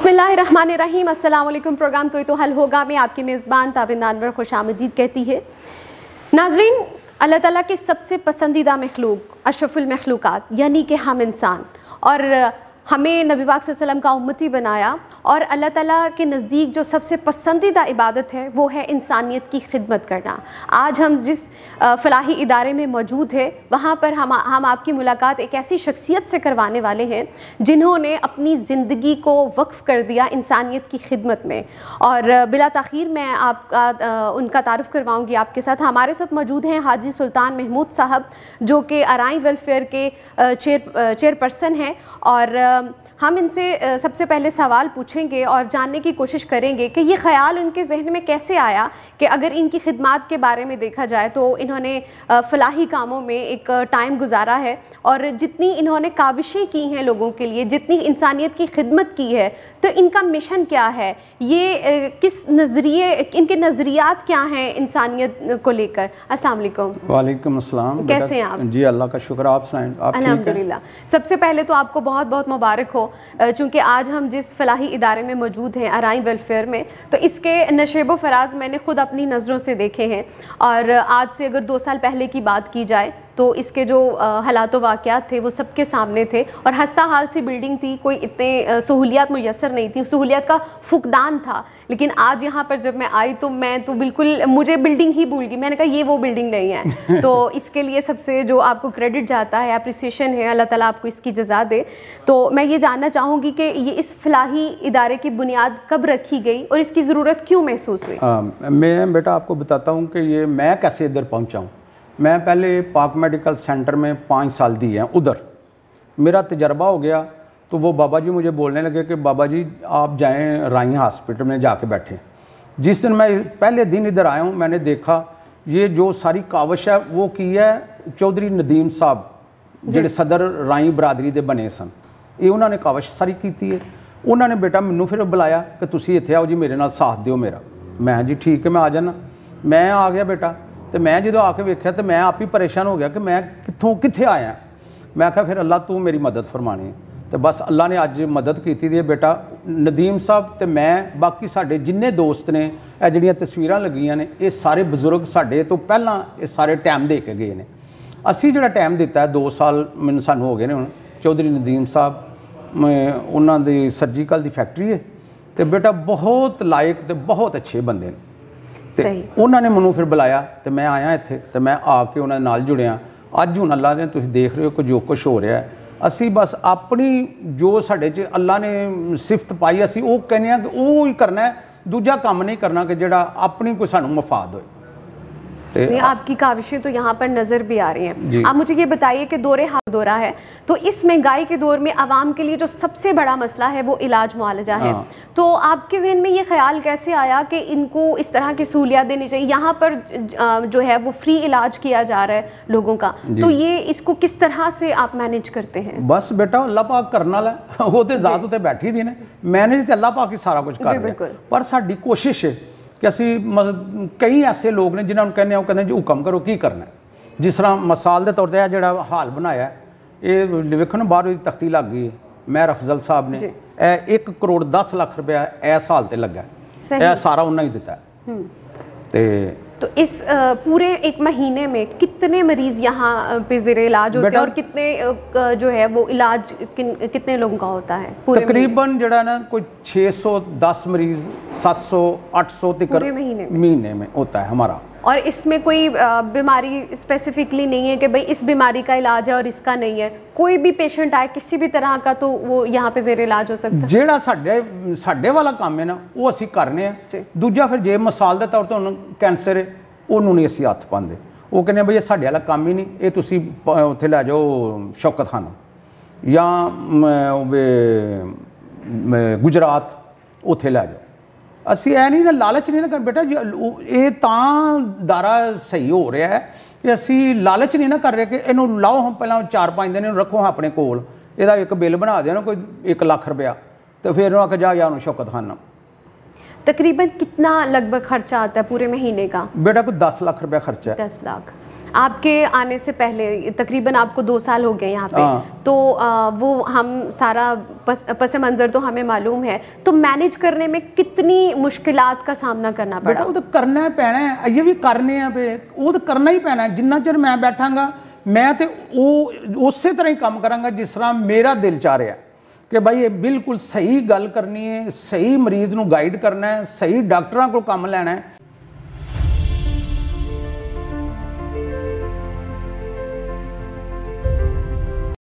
बिस्मिल्लाहिर्रहमानिर्रहीम। अस्सलाम वालेकुम। प्रोग्राम कोई तो हल होगा में आपकी मेज़बान ताबिन अनवर खुशामदीद कहती है। नाज़रीन, अल्लाह ताला की सबसे पसंदीदा मखलूक अशरफुल मखलूकात यानी कि हम इंसान, और हमें नबी पाक सल्लल्लाहु अलैहि वसल्लम का उम्मती बनाया, और अल्लाह ताला के नज़दीक जो सबसे पसंदीदा इबादत है वो है इंसानियत की खिदमत करना। आज हम जिस फ़लाही इदारे में मौजूद है वहाँ पर हम आपकी मुलाकात एक ऐसी शख्सियत से करवाने वाले हैं जिन्होंने अपनी ज़िंदगी को वक्फ़ कर दिया इंसानियत की खिदमत में। और बिला ताख़ीर मैं आपका उनका तारुफ़ करवाऊँगी आपके साथ। हमारे साथ मौजूद हैं हाजी सुल्तान महमूद साहब, जो कि अराई वेलफेयर के चेयरपर्सन हैं, और हम इनसे सबसे पहले सवाल पूछेंगे और जानने की कोशिश करेंगे कि ये ख़याल उनके जहन में कैसे आया कि अगर इनकी खिदमात के बारे में देखा जाए तो इन्होंने फ़लाही कामों में एक टाइम गुजारा है, और जितनी इन्होंने काविशें की हैं लोगों के लिए, जितनी इंसानियत की खिदमत की है, तो इनका मिशन क्या है, ये किस नज़रिए, इनके नज़रियात क्या हैं इंसानियत को लेकर। अस्सलाम वालेकुम। वालेकुम अस्सलाम। कैसे हैं आप? जी अल्लाह का शुक्र, आप सुनाएं, आप ठीक हैं? अल्हम्दुलिल्लाह। सबसे पहले तो आपको बहुत बहुत मुबारक हो, चूँकि आज हम जिस फ़लाही इदारे में मौजूद हैं अराई वेलफेयर में, तो इसके नशेबो फराज मैंने ख़ुद अपनी नज़रों से देखे हैं। और आज से अगर 2 साल पहले की बात की जाए तो इसके जो हालात वाक़यात थे वो सबके सामने थे, और हस्ता हाल सी बिल्डिंग थी, कोई इतने सहूलियात मुयस्सर नहीं थी, सहूलियात का फुकदान था। लेकिन आज यहाँ पर जब मैं आई तो मैं तो बिल्कुल, मुझे बिल्डिंग ही भूल गई। मैंने कहा ये वो बिल्डिंग नहीं है। तो इसके लिए सबसे जो आपको क्रेडिट जाता है, अप्रिसिएशन है, अल्लाह ताला आपको इसकी जज़ा दे। तो मैं ये जानना चाहूँगी कि ये इस फ़लाही इदारे की बुनियाद कब रखी गई और इसकी ज़रूरत क्यों महसूस हुई? मैं बेटा आपको बताता हूँ कि ये मैं कैसे इधर पहुँचा हूँ। मैं पहले पाक मेडिकल सेंटर में 5 साल दिए हैं, उधर मेरा तजर्बा हो गया। तो वो बाबा जी मुझे बोलने लगे कि बाबा जी आप जाएं राई हॉस्पिटल में जाके बैठे। जिस दिन मैं पहले दिन इधर आया हूँ, मैंने देखा ये जो सारी काविश है वो की है चौधरी नदीम साहब ਜਿਹੜੇ सदर राई बरादरी ਦੇ बने सन, ये उन्होंने काविश सारी की है। उन्होंने बेटा मैनू फिर बुलाया कि तुसी इत्थे आओ जी, मेरे नाल साथ दिओ मेरा। मैं जी ठीक है, मैं आ जाना। मैं आ गया बेटा, तो मैं जो आके वेख्या तो मैं आप ही परेशान हो गया कि मैं कित्थों कित्थे आया। मैं आख्या फिर अल्लाह तू मेरी मदद फरमानी है। तो बस अल्लाह ने अज मदद की थी बेटा। नदीम साहब तो मैं, बाकी साढ़े जिन्ने दोस्त ने, ये जिहड़ियां तस्वीरां लगियां ने, ये सारे बजुर्ग साढ़े तो पहला ये सारे टाइम दे के गए ने। असी जिहड़ा टाइम दिता है 2 साल मैनूं सानूं हो गए ने हुण। चौधरी नदीम साहब उन्हां दी सर्जिकल दी फैक्ट्री है, तो बेटा बहुत लायक तो बहुत अच्छे बंदे ने। तो उन्होंने मैनू फिर बुलाया तो मैं आया इत्थे, तो मैं आके उन्होंने नाल जुड़िया। अज हुण अल्लाह ने तुसीं देख रहे हो कि जो कुछ हो रहा है, असी बस अपनी जो साडे च अल्लाह ने सिफत पाई असी वो कहने कि वो ही करना है, दूजा काम नहीं करना कि जिहड़ा अपनी कोई सानू मफाद होए। आपकी काविशें तो यहाँ पर नज़र भी आ रही हैं। आप मुझे ये बताइए कि दौरा है, तो इस महंगाई के दौर में आवाम के लिए जो सबसे बड़ा मसला है वो इलाज मुआलजा है। तो आपके ज़हन में ये ख्याल कैसे आया कि इनको इस तरह की सहूलियत देनी चाहिए? यहाँ पर जो है वो फ्री इलाज किया जा रहा है लोगों का, तो ये इसको किस तरह से आप मैनेज करते हैं? बस बेटा अल्लाह पाक करना ला, वो तो जात उत्ते बैठी दी ने, मैनेज तो अल्लाह पाक ही सारा कुछ कर रहा है। पर साडी कोशिश है कि असी मतलब कई ऐसे लोग ने जिन्होंने कहने वो कहते जी हुक्म करो की करना है। जिस तरह मिसाल के तौर पर जो हाल बनाया ये वेखो ना, बाहर तख्ती लग गई है। मेहर अफजल साहब ने 1 करोड़ 10 लाख रुपया इस हाल से लगा, यह सारा उन्हें ही दिता है। तो इस पूरे 1 महीने में कितने मरीज यहाँ पे ज़ेरे इलाज होते हैं और कितने जो है वो इलाज कितने लोगों का होता है? तकरीबन जड़ा ना कोई 610 मरीज 700-800 तक महीने में होता है हमारा। और इसमें कोई बीमारी स्पेसिफिकली नहीं है कि भाई इस बीमारी का इलाज है और इसका नहीं है, कोई भी पेशेंट आए किसी भी तरह का तो वो यहाँ पे ज़ेरे इलाज हो सकता है। जेड़ा साडे वाला काम है ना वो असी करने हैं। दूजा फिर जे मिसाल के तौर पर कैंसर है उन्होंने नहीं असी हथ पाते, वो कहने भाई ये साडे वाला काम ही नहीं, ये तुसी उत्थे लै जाओ शौकत खाना या गुजरात उत्थे लै जाओ। असी ऐ नहीं ना लालच नहीं ना कर बेटा, ये तां दारा सही हो रहा है कि असी लालच नहीं ना कर रहे कि इनू लाओ हम पहला 4-5 दिन रखो अपने कोल, इहदा एक बिल बना देना कोई 1 लाख रुपया, तो फिर आके जा या शौकत खाना। तकरीबन कितना लगभग खर्चा आता है पूरे महीने का? बेटा कोई 10 लाख रुपया खर्चा है। 10 लाख। आपके आने से पहले तकरीबन आपको 2 साल हो गए यहाँ पे, तो वो हम सारा पस मंज़र तो हमें मालूम है, तो मैनेज करने में कितनी मुश्किलात का सामना करना पड़ा? बेटा वो तो करना पैना है, ये भी करने हैं पे, वो तो करना ही पैना है। जिन्ना चिर मैं बैठांगा मैं तो वो उस तरह ही काम करांगा जिस तरह मेरा दिल चाह रहा है कि भाई ये बिल्कुल सही गल करनी है, सही मरीज़ नूं गाइड करना है, सही डॉक्टरां को काम लैना है।